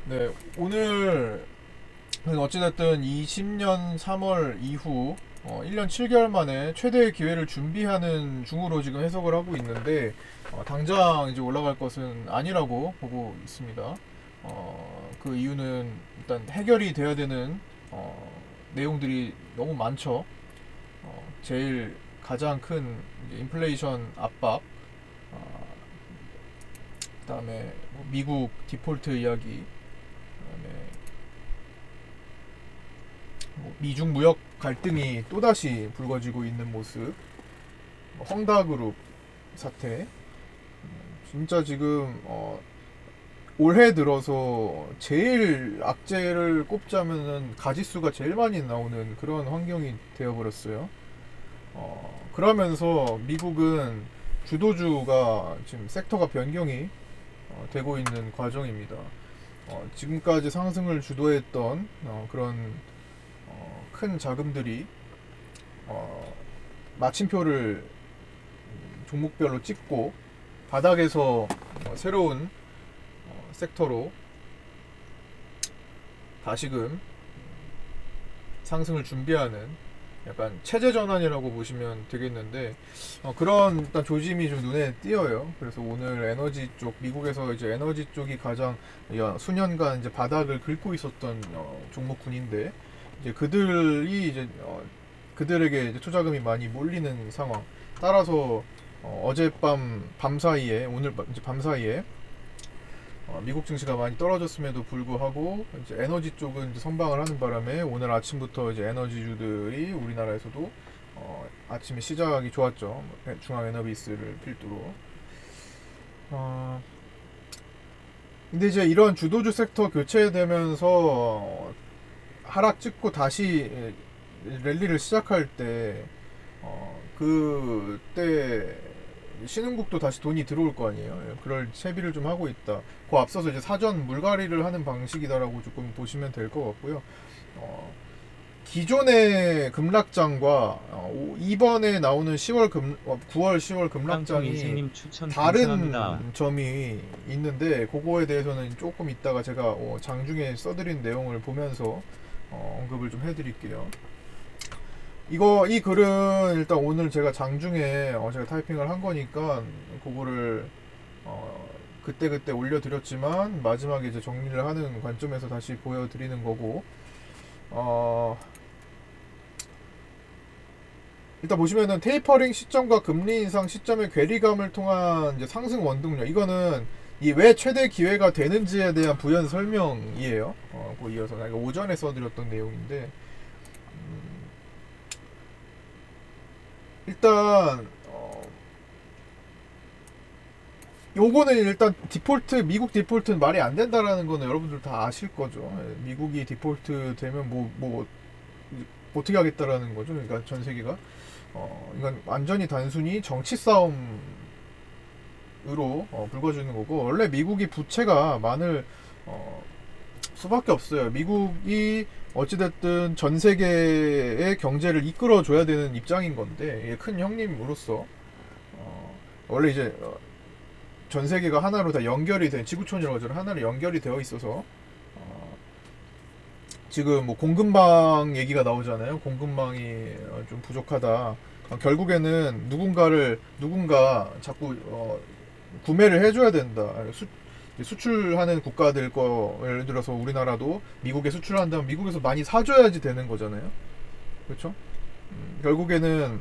네, 오늘 어찌됐든 20년 3월 이후 1년 7개월 만에 최대의 기회를 준비하는 중으로 지금 해석을 하고 있는데 당장 이제 올라갈 것은 아니라고 보고 있습니다. 그 이유는 일단 해결이 돼야 되는 내용들이 너무 많죠. 제일 가장 큰 이제 인플레이션 압박, 그다음에 뭐 미국 디폴트 이야기, 그다음에 뭐 미중 무역 갈등이 또다시 불거지고 있는 모습, 뭐 헝다그룹 사태, 진짜 지금 올해 들어서 제일 악재를 꼽자면은 가지수가 제일 많이 나오는 그런 환경이 되어버렸어요. 그러면서 미국은 주도주가 지금 섹터가 변경이 되고 있는 과정입니다. 지금까지 상승을 주도했던 그런 큰 자금들이 어, 마침표를 종목별로 찍고 바닥에서 새로운 섹터로 다시금 상승을 준비하는 약간 체제 전환이라고 보시면 되겠는데 그런 일단 조짐이 좀 눈에 띄어요. 그래서 오늘 에너지 쪽 미국에서 이제 에너지 쪽이 가장 수년간 이제 바닥을 긁고 있었던 종목군인데 이제 그들이 이제 그들에게 이제 투자금이 많이 몰리는 상황. 따라서 어젯밤 밤 사이에 오늘 이제 밤 사이에 미국 증시가 많이 떨어졌음에도 불구하고 이제 에너지 쪽은 이제 선방을 하는 바람에 오늘 아침부터 이제 에너지주들이 우리나라에서도 아침에 시작이 좋았죠. 중앙에너비스를 필두로. 어, 근데 이제 이런 주도주 섹터 교체되면서 하락 찍고 다시 랠리를 시작할 때 그때 신흥국도 다시 돈이 들어올 거 아니에요. 예, 그럴 채비를 좀 하고 있다. 그 앞서서 이제 사전 물갈이를 하는 방식이다라고 조금 보시면 될 것 같고요. 어, 기존의 급락장과 이번에 나오는 9월 10월 급락장이 깡통인생님 추천 다른 감사합니다. 점이 있는데 그거에 대해서는 조금 이따가 제가 장중에 써드린 내용을 보면서 언급을 좀 해드릴게요. 이 글은 일단 오늘 제가 장중에 제가 타이핑을 한 거니까 그거를 그때 올려드렸지만 마지막에 이제 정리를 하는 관점에서 다시 보여드리는 거고 어, 일단 보시면은 테이퍼링 시점과 금리 인상 시점의 괴리감을 통한 이제 상승 원동력 이거는 이 왜 최대 기회가 되는지에 대한 부연 설명이에요. 그 이어서 내가 오전에 써드렸던 내용인데 일단 요거는 일단 미국 디폴트는 말이 안 된다라는 거는 여러분들 다 아실 거죠. 미국이 디폴트 되면 뭐 어떻게 하겠다라는 거죠. 그러니까 전 세계가 이건 완전히 단순히 정치 싸움으로 불거지는 거고 원래 미국이 부채가 많을 수밖에 없어요. 미국이 어찌됐든 전 세계의 경제를 이끌어줘야 되는 입장인 건데 큰 형님으로서 원래 이제 전 세계가 하나로 다 연결이 된 지구촌이라고 하죠. 하나로 연결이 되어 있어서 지금 뭐 공급망 얘기가 나오잖아요. 공급망이 좀 부족하다. 결국에는 누군가 자꾸 구매를 해줘야 된다. 수출하는 국가들 예를 들어서 우리나라도 미국에 수출한다면 미국에서 많이 사줘야지 되는 거잖아요. 그렇죠? 결국에는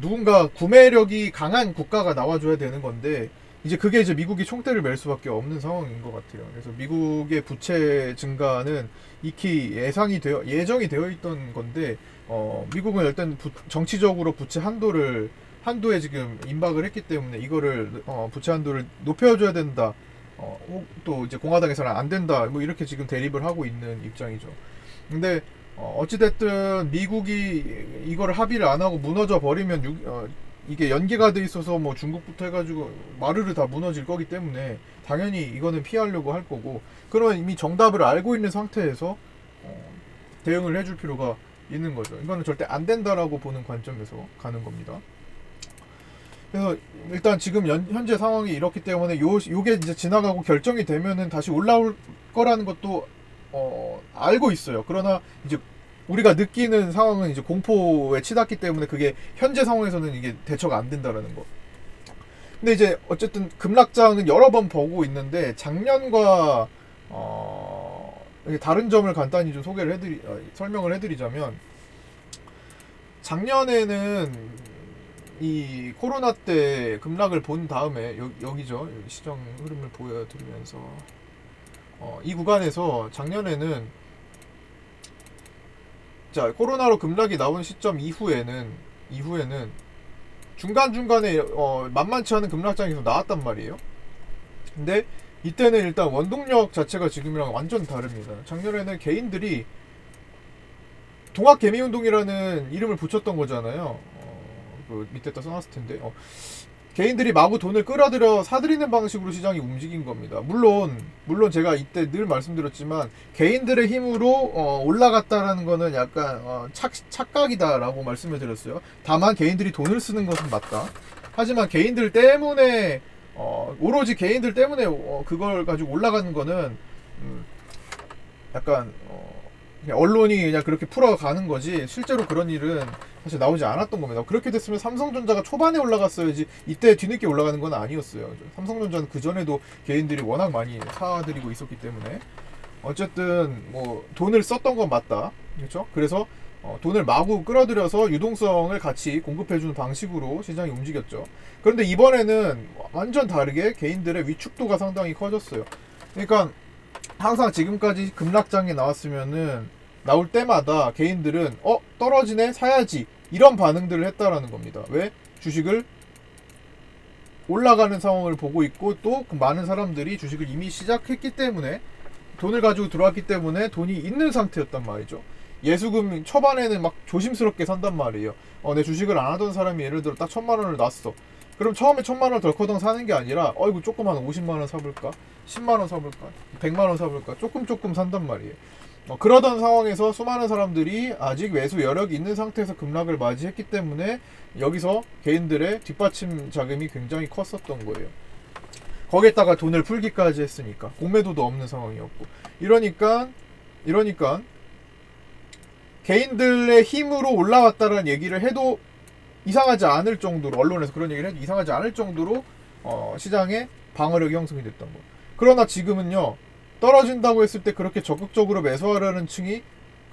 누군가 구매력이 강한 국가가 나와줘야 되는 건데 이제 그게 이제 미국이 총대를 맬 수밖에 없는 상황인 것 같아요. 그래서 미국의 부채 증가는 익히 예정이 되어 있던 건데 미국은 일단 정치적으로 부채 한도에 지금 임박을 했기 때문에 이거를 부채 한도를 높여줘야 된다. 또 이제 공화당에서는 안 된다. 뭐 이렇게 지금 대립을 하고 있는 입장이죠. 근데 어찌됐든 미국이 이걸 합의를 안 하고 무너져 버리면 이게 연계가 돼 있어서 뭐 중국부터 해가지고 마르르 다 무너질 거기 때문에 당연히 이거는 피하려고 할 거고 그러면 이미 정답을 알고 있는 상태에서 대응을 해줄 필요가 있는 거죠. 이거는 절대 안 된다라고 보는 관점에서 가는 겁니다. 그래서 일단 지금 현재 상황이 이렇기 때문에 요게 이제 지나가고 결정이 되면은 다시 올라올 거라는 것도 알고 있어요. 그러나 이제 우리가 느끼는 상황은 이제 공포에 치닫기 때문에 그게 현재 상황에서는 이게 대처가 안 된다라는 거. 근데 이제 어쨌든 급락장은 여러 번 보고 있는데 작년과 다른 점을 간단히 좀 설명을 해드리자면 작년에는 이 코로나 때 급락을 본 다음에 여기죠. 여기 시장 흐름을 보여드리면서 이 구간에서 작년에는 자 코로나로 급락이 나온 시점 이후에는 중간중간에 만만치 않은 급락장이 계속 나왔단 말이에요. 근데 이때는 일단 원동력 자체가 지금이랑 완전 다릅니다. 작년에는 개인들이 동학개미운동이라는 이름을 붙였던 거잖아요. 그 밑에다 써놨을 텐데 개인들이 마구 돈을 끌어들여 사들이는 방식으로 시장이 움직인 겁니다. 물론 제가 이때 늘 말씀드렸지만 개인들의 힘으로 올라갔다라는 거는 약간 착각이다라고 말씀을 드렸어요. 다만 개인들이 돈을 쓰는 것은 맞다. 하지만 개인들 때문에 오로지 개인들 때문에 그걸 가지고 올라가는 거는 약간 그냥 언론이 그냥 그렇게 풀어가는 거지 실제로 그런 일은 사실 나오지 않았던 겁니다. 그렇게 됐으면 삼성전자가 초반에 올라갔어야지 이때 뒤늦게 올라가는 건 아니었어요. 삼성전자는 그전에도 개인들이 워낙 많이 사들이고 있었기 때문에 어쨌든 뭐 돈을 썼던 건 맞다. 그렇죠? 그래서 돈을 마구 끌어들여서 유동성을 같이 공급해주는 방식으로 시장이 움직였죠. 그런데 이번에는 완전 다르게 개인들의 위축도가 상당히 커졌어요. 그러니까 항상 지금까지 급락장이 나올 때마다 개인들은 떨어지네 사야지 이런 반응들을 했다라는 겁니다. 왜? 주식을 올라가는 상황을 보고 있고 또 많은 사람들이 주식을 이미 시작했기 때문에 돈을 가지고 들어왔기 때문에 돈이 있는 상태였단 말이죠. 예수금 초반에는 막 조심스럽게 산단 말이에요. 내 주식을 안 하던 사람이 예를 들어 딱 1,000만 원을 놨어. 그럼 처음에 1,000만 원 덜커덩 사는 게 아니라 이거 조금 한 50만 원 사볼까? 10만 원 사볼까? 100만 원 사볼까? 조금 산단 말이에요. 그러던 상황에서 수많은 사람들이 아직 매수 여력이 있는 상태에서 급락을 맞이했기 때문에 여기서 개인들의 뒷받침 자금이 굉장히 컸었던 거예요. 거기에다가 돈을 풀기까지 했으니까 공매도도 없는 상황이었고 이러니까 개인들의 힘으로 올라왔다는 얘기를 해도 이상하지 않을 정도로 언론에서 그런 얘기를 해도 이상하지 않을 정도로 시장에 방어력이 형성이 됐던 거예요. 그러나 지금은요 떨어진다고 했을 때 그렇게 적극적으로 매수하려는 층이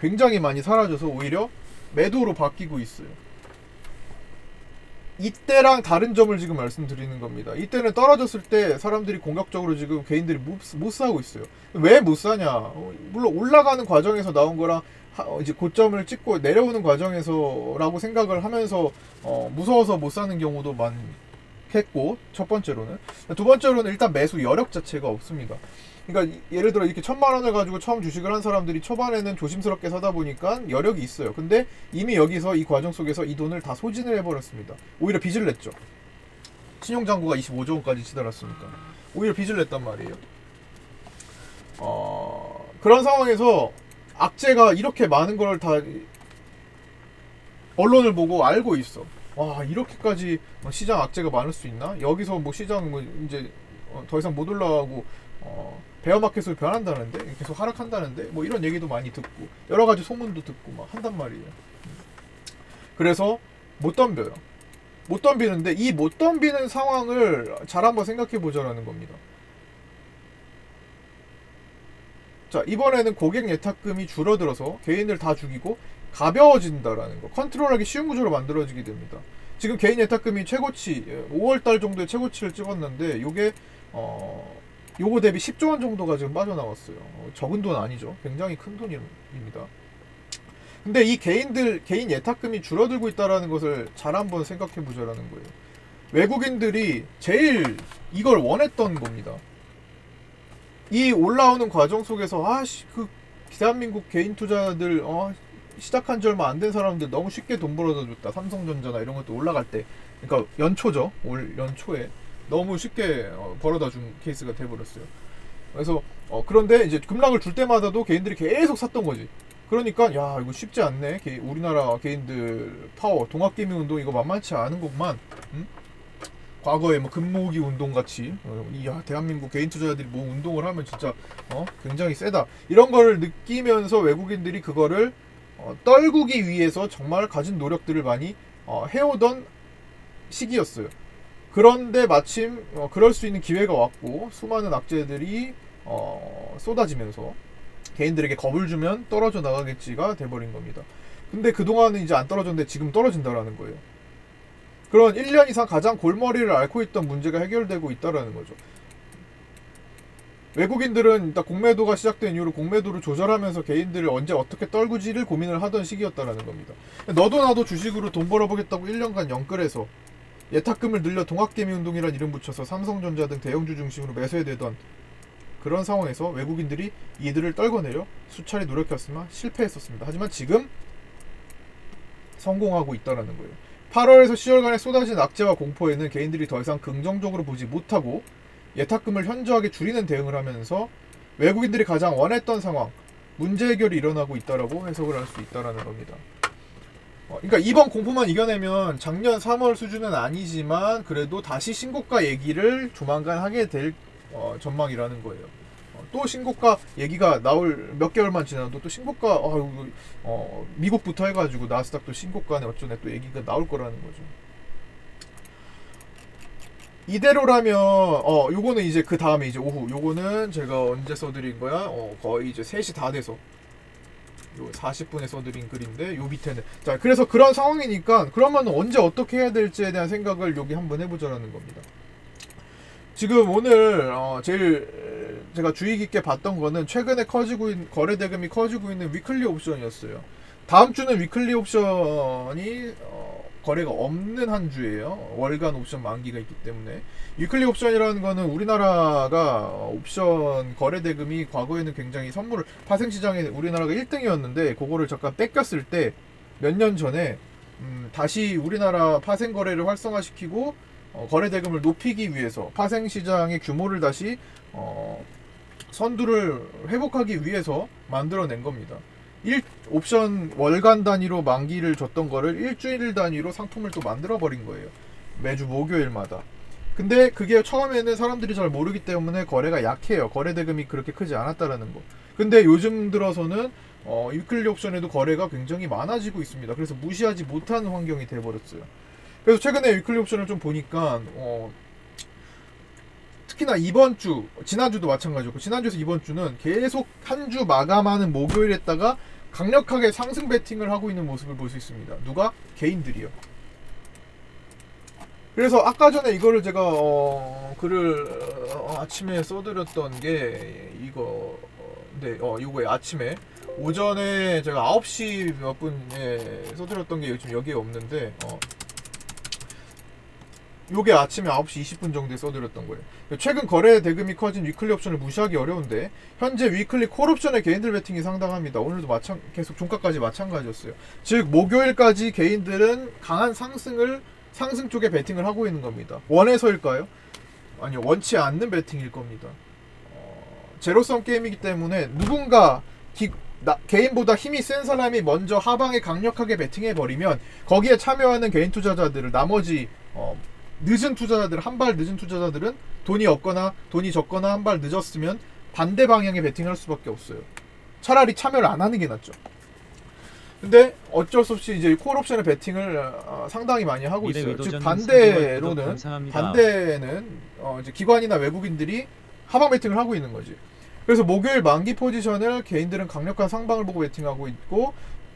굉장히 많이 사라져서 오히려 매도로 바뀌고 있어요. 이때랑 다른 점을 지금 말씀드리는 겁니다. 이때는 떨어졌을 때 사람들이 공격적으로 지금 개인들이 못 사고 있어요. 왜 못 사냐? 물론 올라가는 과정에서 나온 거랑 이제 고점을 찍고 내려오는 과정에서라고 생각을 하면서 무서워서 못 사는 경우도 많겠고 첫 번째로는 두 번째로는 일단 매수 여력 자체가 없습니다. 그러니까 예를 들어 이렇게 1,000만 원을 가지고 처음 주식을 한 사람들이 초반에는 조심스럽게 사다 보니까 여력이 있어요. 근데 이미 여기서 이 과정 속에서 이 돈을 다 소진을 해버렸습니다. 오히려 빚을 냈죠. 신용장부가 25조 원까지 치달았으니까 오히려 빚을 냈단 말이에요. 그런 상황에서 악재가 이렇게 많은 걸 다 언론을 보고 알고 있어. 와 이렇게까지 시장 악재가 많을 수 있나? 여기서 뭐 시장 뭐 이제 더 이상 못 올라가고 베어마켓으로 변한다는데 계속 하락한다는데 뭐 이런 얘기도 많이 듣고 여러 가지 소문도 듣고 막 한단 말이에요. 그래서 못 덤벼요. 못 덤비는데 이 못 덤비는 상황을 잘 한번 생각해 보자라는 겁니다. 자 이번에는 고객 예탁금이 줄어들어서 개인들 다 죽이고 가벼워진다라는 거, 컨트롤하기 쉬운 구조로 만들어지게 됩니다. 지금 개인 예탁금이 최고치 5월달 정도에 최고치를 찍었는데 요게 요거 대비 10조 원 정도가 지금 빠져나왔어요. 적은 돈 아니죠. 굉장히 큰 돈입니다. 근데 이 개인 예탁금이 줄어들고 있다는 것을 잘 한번 생각해 보자라는 거예요. 외국인들이 제일 이걸 원했던 겁니다. 이 올라오는 과정 속에서 그 대한민국 개인 투자들 시작한 지 얼마 안 된 사람들 너무 쉽게 돈 벌어다 줬다. 삼성전자나 이런 것도 올라갈 때, 그러니까 연초죠. 올 연초에 너무 쉽게 벌어다 준 케이스가 돼버렸어요. 그래서 그런데 이제 급락을 줄 때마다도 개인들이 계속 샀던 거지. 그러니까 야 이거 쉽지 않네. 우리나라 개인들 파워 동학개미 운동 이거 만만치 않은 것만. 과거에 뭐 금모으기 운동 같이 이야 대한민국 개인 투자자들이 뭐 운동을 하면 진짜 굉장히 세다 이런 거를 느끼면서 외국인들이 그거를 떨구기 위해서 정말 가진 노력들을 많이 해오던 시기였어요. 그런데 마침 그럴 수 있는 기회가 왔고 수많은 악재들이 쏟아지면서 개인들에게 겁을 주면 떨어져 나가겠지가 돼버린 겁니다. 근데 그동안은 이제 안 떨어졌는데 지금 떨어진다라는 거예요. 그런 1년 이상 가장 골머리를 앓고 있던 문제가 해결되고 있다라는 거죠. 외국인들은 일단 공매도가 시작된 이후로 공매도를 조절하면서 개인들을 언제 어떻게 떨구지를 고민을 하던 시기였다라는 겁니다. 너도 나도 주식으로 돈 벌어보겠다고 1년간 영끌해서 예탁금을 늘려 동학개미 운동이란 이름 붙여서 삼성전자 등 대형주 중심으로 매수해대던 그런 상황에서 외국인들이 이들을 떨궈내려 수차례 노력했으나 실패했었습니다. 하지만 지금 성공하고 있다는 거예요. 8월에서 10월간의 쏟아진 악재와 공포에는 개인들이 더 이상 긍정적으로 보지 못하고 예탁금을 현저하게 줄이는 대응을 하면서 외국인들이 가장 원했던 상황, 문제 해결이 일어나고 있다라고 해석을 할 수 있다는 겁니다. 그러니까 이번 공포만 이겨내면 작년 3월 수준은 아니지만 그래도 다시 신고가 얘기를 조만간 하게 될 전망이라는 거예요. 또 신고가 얘기가 나올 몇 개월만 지나도 또 신고가 미국부터 해가지고 나스닥도 신고가네 어쩌네 또 얘기가 나올 거라는 거죠. 이대로라면 요거는 이제 그 다음에 이제 오후 요거는 제가 언제 써드린 거야? 거의 이제 3시 다 돼서 요 40분에 써드린 글인데 요 밑에는 자 그래서 그런 상황이니까 그러면 언제 어떻게 해야 될지에 대한 생각을 여기 한번 해보자라는 겁니다. 지금 오늘 제일 제가 주의 깊게 봤던 거는 최근에 커지고 있는 거래 대금이 커지고 있는 위클리 옵션이었어요. 다음 주는 위클리 옵션이 거래가 없는 한 주예요. 월간 옵션 만기가 있기 때문에. 위클리 옵션이라는 거는 우리나라가 옵션 거래 대금이 과거에는 굉장히 선물을 파생시장에 우리나라가 1등이었는데 그거를 잠깐 뺏겼을 때 몇 년 전에 다시 우리나라 파생 거래를 활성화시키고 거래 대금을 높이기 위해서 파생시장의 규모를 다시 선두를 회복하기 위해서 만들어낸 겁니다. 옵션 월간 단위로 만기를 줬던 거를 일주일 단위로 상품을 또 만들어 버린 거예요. 매주 목요일마다. 근데 그게 처음에는 사람들이 잘 모르기 때문에 거래가 약해요. 거래 대금이 그렇게 크지 않았다라는 거. 근데 요즘 들어서는 위클리 옵션에도 거래가 굉장히 많아지고 있습니다. 그래서 무시하지 못하는 환경이 돼버렸어요. 그래서 최근에 위클리 옵션을 좀 보니까 특히나 이번 주, 지난주도 마찬가지였고 지난주에서 이번 주는 계속 한 주 마감하는 목요일에다가 강력하게 상승 베팅을 하고 있는 모습을 볼 수 있습니다. 누가? 개인들이요. 그래서 아까 전에 이거를 제가 글을 아침에 써드렸던 게 이거 이거에 아침에 오전에 제가 9시 몇 분에 써드렸던 게 지금 여기에 없는데 요게 아침에 9시 20분 정도에 써드렸던 거예요. 최근 거래 대금이 커진 위클리 옵션을 무시하기 어려운데 현재 위클리 콜 옵션의 개인들 베팅이 상당합니다. 오늘도 계속 종가까지 마찬가지였어요. 즉 목요일까지 개인들은 강한 상승 쪽에 베팅을 하고 있는 겁니다. 원해서일까요? 아니요, 원치 않는 베팅일 겁니다. 제로섬 게임이기 때문에 누군가 개인보다 힘이 센 사람이 먼저 하방에 강력하게 베팅해버리면 거기에 참여하는 개인 투자자들을 나머지 늦은 투자자들, 한 발 늦은 투자자들은 돈이 없거나 돈이 적거나 한 발 늦었으면 반대 방향에 베팅할 수밖에 없어요. 차라리 참여를 안 하는 게 낫죠. 근데 어쩔 수 없이 이제 콜옵션의 베팅을 상당히 많이 하고 있어요. 즉 반대는 이제 기관이나 외국인들이 하방 베팅을 하고 있는 거지. 그래서 목요일 만기 포지션을 개인들은 강력한 상방을 보고 베팅하고 있고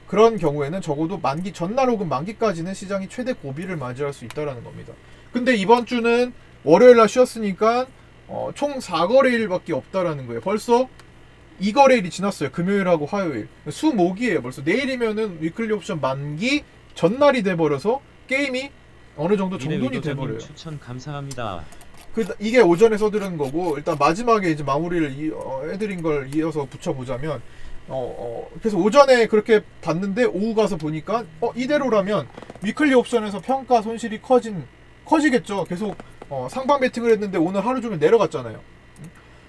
그런 경우에는 적어도 만기 전날 혹은 만기까지는 시장이 최대 고비를 맞이할 수 있다는 겁니다. 근데 이번 주는 월요일날 쉬었으니까 총 4거래일밖에 없다라는 거예요. 벌써 2거래일이 지났어요. 금요일하고 화요일. 수목이에요. 벌써 내일이면은 위클리 옵션 만기 전날이 돼버려서 게임이 어느 정도 정돈이 돼버려요. 추천 감사합니다. 이게 오전에 써드린 거고 일단 마지막에 이제 마무리를 해드린 걸 이어서 붙여보자면 그래서 오전에 그렇게 봤는데 오후 가서 보니까 이대로라면 위클리 옵션에서 평가 손실이 커지겠죠. 계속 상방 베팅을 했는데 오늘 하루 종일 내려갔잖아요.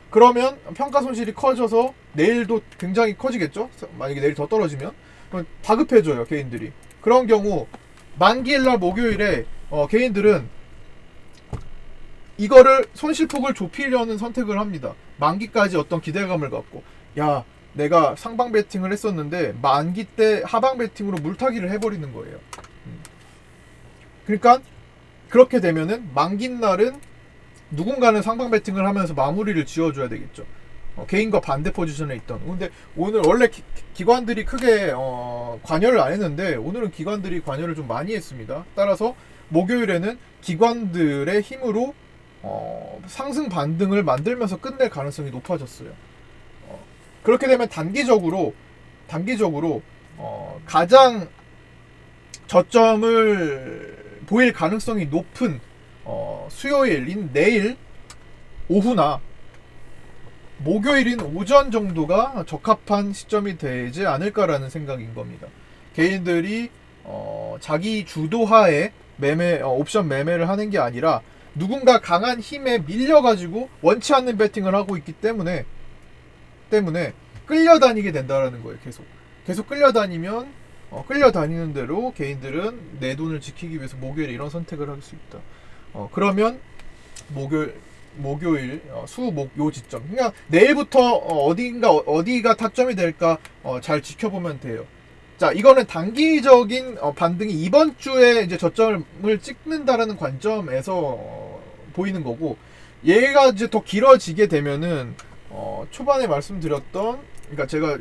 그러면 평가 손실이 커져서 내일도 굉장히 커지겠죠. 만약에 내일 더 떨어지면 다급해져요 개인들이. 그런 경우 만기일날 목요일에 개인들은 이거를 손실폭을 좁히려는 선택을 합니다. 만기까지 어떤 기대감을 갖고, 야, 내가 상방 베팅을 했었는데 만기 때 하방 베팅으로 물타기를 해버리는 거예요. 그러니까 그렇게 되면은 만기 날은 누군가는 상방 베팅을 하면서 마무리를 지어줘야 되겠죠. 개인과 반대 포지션에 있던. 근데 오늘 원래 기관들이 크게 관여를 안 했는데 오늘은 기관들이 관여를 좀 많이 했습니다. 따라서 목요일에는 기관들의 힘으로 상승 반등을 만들면서 끝낼 가능성이 높아졌어요. 그렇게 되면 단기적으로 가장 저점을 보일 가능성이 높은 수요일인 내일 오후나 목요일인 오전 정도가 적합한 시점이 되지 않을까라는 생각인 겁니다. 개인들이 자기 주도하에 옵션 매매를 하는 게 아니라 누군가 강한 힘에 밀려가지고 원치 않는 배팅을 하고 있기 때문에 끌려다니게 된다라는 거예요. 계속 끌려다니면 끌려다니는 대로 개인들은 내 돈을 지키기 위해서 목요일에 이런 선택을 할 수 있다. 그러면 목요일 수목 요 지점, 그냥 내일부터 어디가 타점이 될까 잘 지켜보면 돼요. 자, 이거는 단기적인 반등이 이번 주에 이제 저점을 찍는다라는 관점에서 보이는 거고, 얘가 이제 더 길어지게 되면은 초반에 말씀드렸던, 그러니까 제가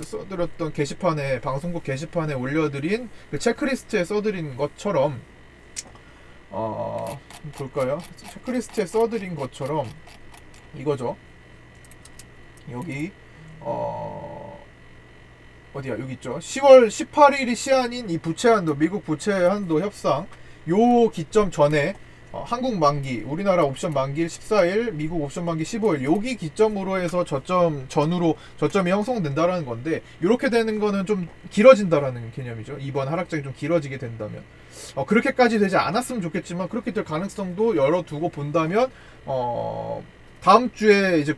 써드렸던 게시판에, 방송국 게시판에 올려드린 그 체크리스트에 써드린 것처럼 볼까요? 체크리스트에 써드린 것처럼 이거죠. 여기 어디야? 여기 있죠. 10월 18일이 시한인 이 부채 한도, 미국 부채 한도 협상, 요 기점 전에 한국 만기, 우리나라 옵션 만기 14일, 미국 옵션 만기 15일, 여기 기점으로 해서 저점 전후로 저점이 형성된다라는 건데, 이렇게 되는 거는 좀 길어진다라는 개념이죠. 이번 하락장이 좀 길어지게 된다면, 그렇게까지 되지 않았으면 좋겠지만 그렇게 될 가능성도 열어두고 본다면 다음 주에 이제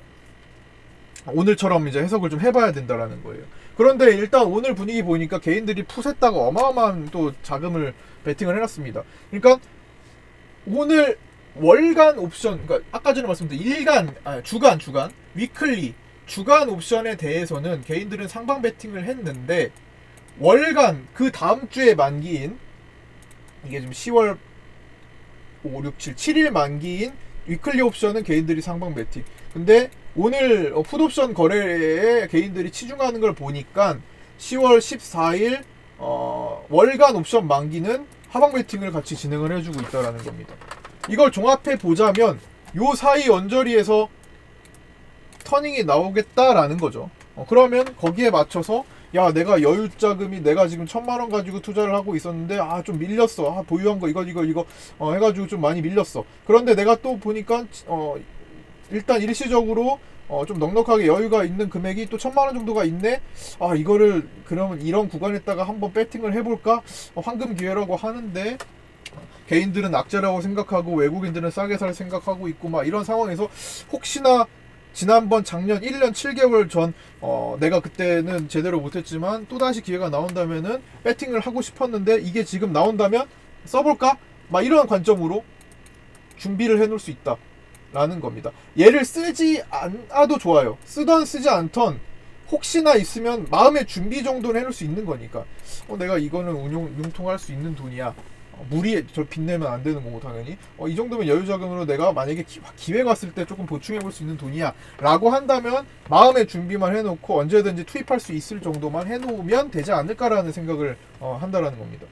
오늘처럼 이제 해석을 좀 해봐야 된다라는 거예요. 그런데 일단 오늘 분위기 보니까 개인들이 푸셌다가 어마어마한 또 자금을 베팅을 해놨습니다. 그러니까 오늘 월간 옵션, 그러니까 아까 전에 말씀드린 주간, 위클리, 주간 옵션에 대해서는 개인들은 상방 베팅을 했는데, 월간, 그 다음 주에 만기인, 이게 지금 10월 5, 6, 7일 만기인 위클리 옵션은 개인들이 상방 베팅. 근데 오늘 풋옵션 거래에 개인들이 치중하는 걸 보니까 10월 14일 월간 옵션 만기는 하방 베팅을 같이 진행을 해주고 있다라는 겁니다. 이걸 종합해 보자면 요 사이 언저리에서 터닝이 나오겠다라는 거죠. 그러면 거기에 맞춰서, 야, 내가 여유 자금이, 내가 지금 1,000만원 가지고 투자를 하고 있었는데 좀 밀렸어. 보유한 거 이거 해가지고 좀 많이 밀렸어. 그런데 내가 또 보니까 일단 일시적으로 좀 넉넉하게 여유가 있는 금액이 또 1,000만원 정도가 있네. 이거를 그러면 이런 구간에다가 한번 배팅을 해볼까? 황금 기회라고 하는데 개인들은 악재라고 생각하고 외국인들은 싸게 살 생각하고 있고 막 이런 상황에서, 혹시나 지난번 작년 1년 7개월 전 내가 그때는 제대로 못했지만 또다시 기회가 나온다면은 배팅을 하고 싶었는데 이게 지금 나온다면 써볼까? 막 이런 관점으로 준비를 해놓을 수 있다 라는 겁니다. 얘를 쓰지 않아도 좋아요. 쓰던 쓰지 않던 혹시나 있으면 마음의 준비 정도는 해놓을 수 있는 거니까, 내가 이거는 융통할 수 있는 돈이야, 무리에 저 빚내면 안 되는 거고 당연히 이 정도면 여유자금으로 내가 만약에 기회가 왔을 때 조금 보충해 볼 수 있는 돈이야 라고 한다면 마음의 준비만 해놓고 언제든지 투입할 수 있을 정도만 해놓으면 되지 않을까라는 생각을 한다라는 겁니다.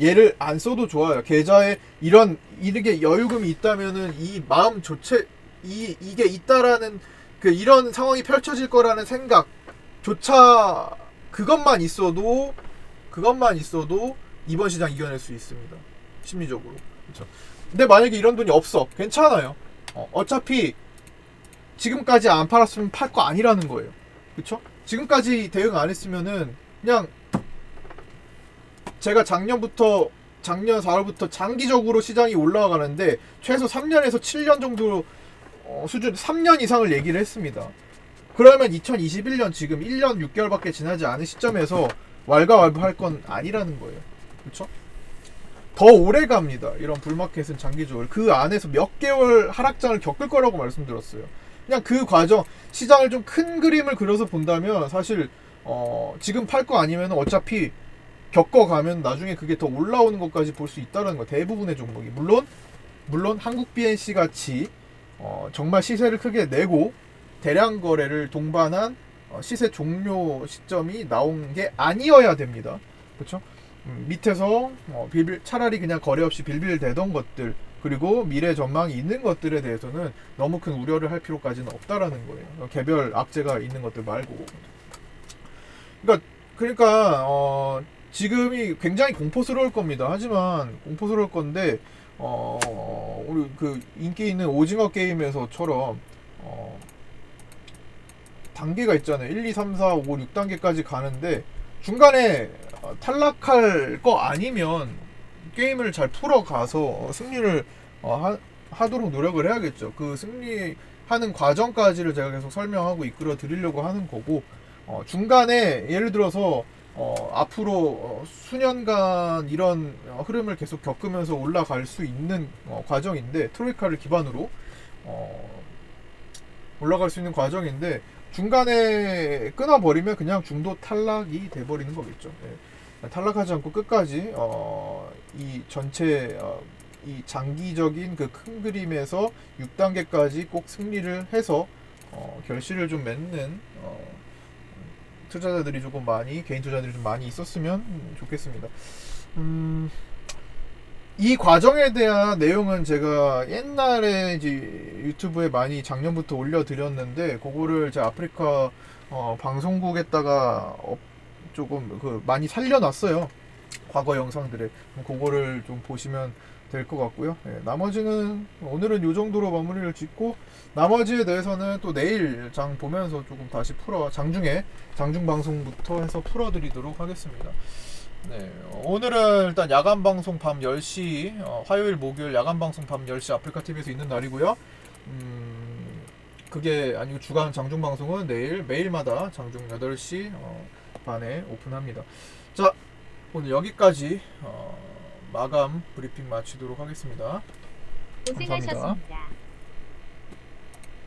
얘를 안 써도 좋아요. 계좌에 이렇게 여유금이 있다면은 이 마음 조체, 이게 있다라는 이런 상황이 펼쳐질 거라는 생각조차, 그것만 있어도 이번 시장 이겨낼 수 있습니다. 심리적으로. 그렇죠. 근데 만약에 이런 돈이 없어, 괜찮아요. 어차피 지금까지 안 팔았으면 팔 거 아니라는 거예요. 그렇죠? 지금까지 대응 안 했으면은 그냥 제가 작년 4월부터 장기적으로 시장이 올라가는데 최소 3년에서 7년 정도 수준, 3년 이상을 얘기를 했습니다. 그러면 2021년 지금 1년 6개월밖에 지나지 않은 시점에서 왈가왈부할 건 아니라는 거예요. 그렇죠? 더 오래 갑니다. 이런 불마켓은 장기적으로 그 안에서 몇 개월 하락장을 겪을 거라고 말씀드렸어요. 그냥 그 과정, 시장을 좀 큰 그림을 그려서 본다면 사실 지금 팔 거 아니면 어차피 겪어가면 나중에 그게 더 올라오는 것까지 볼 수 있다는 거. 대부분의 종목이 물론 한국 BNC 같이 정말 시세를 크게 내고 대량 거래를 동반한 시세 종료 시점이 나온 게 아니어야 됩니다. 그렇죠? 밑에서 차라리 그냥 거래 없이 빌빌대던 것들, 그리고 미래 전망이 있는 것들에 대해서는 너무 큰 우려를 할 필요까지는 없다라는 거예요. 개별 악재가 있는 것들 말고. 그러니까 지금이 굉장히 공포스러울 겁니다. 하지만 공포스러울 건데 우리 그 인기 있는 오징어 게임에서처럼 단계가 있잖아요. 1, 2, 3, 4, 5, 6단계까지 가는데 중간에 탈락할 거 아니면 게임을 잘 풀어가서 승리를 하도록 노력을 해야겠죠. 그 승리하는 과정까지를 제가 계속 설명하고 이끌어 드리려고 하는 거고, 중간에 예를 들어서 앞으로 수년간 이런 흐름을 계속 겪으면서 올라갈 수 있는 과정인데, 트로이카를 기반으로 올라갈 수 있는 과정인데 중간에 끊어버리면 그냥 중도 탈락이 돼버리는 거겠죠. 네. 탈락하지 않고 끝까지 이 전체 이 장기적인 그 큰 그림에서 6단계까지 꼭 승리를 해서 결실을 좀 맺는 투자자들이 조금 많이, 개인 투자들이 좀 많이 있었으면 좋겠습니다. 이 과정에 대한 내용은 제가 옛날에 이제 유튜브에 많이 작년부터 올려드렸는데, 그거를 제 아프리카 방송국에다가 조금 많이 살려놨어요. 과거 영상들에. 그거를 좀 보시면 될 것 같고요. 네, 나머지는 오늘은 이 정도로 마무리를 짓고, 나머지에 대해서는 또 내일 장 보면서 조금 다시 장중 방송부터 해서 풀어드리도록 하겠습니다. 네, 오늘은 일단 야간 방송 밤 10시, 화요일 목요일 야간 방송 밤 10시 아프리카 TV에서 있는 날이고요. 그게 아니고 주간 장중 방송은 매일마다 장중 8시 반에 오픈합니다. 자, 오늘 여기까지 마감 브리핑 마치도록 하겠습니다. 감사합니다. 고생하셨습니다.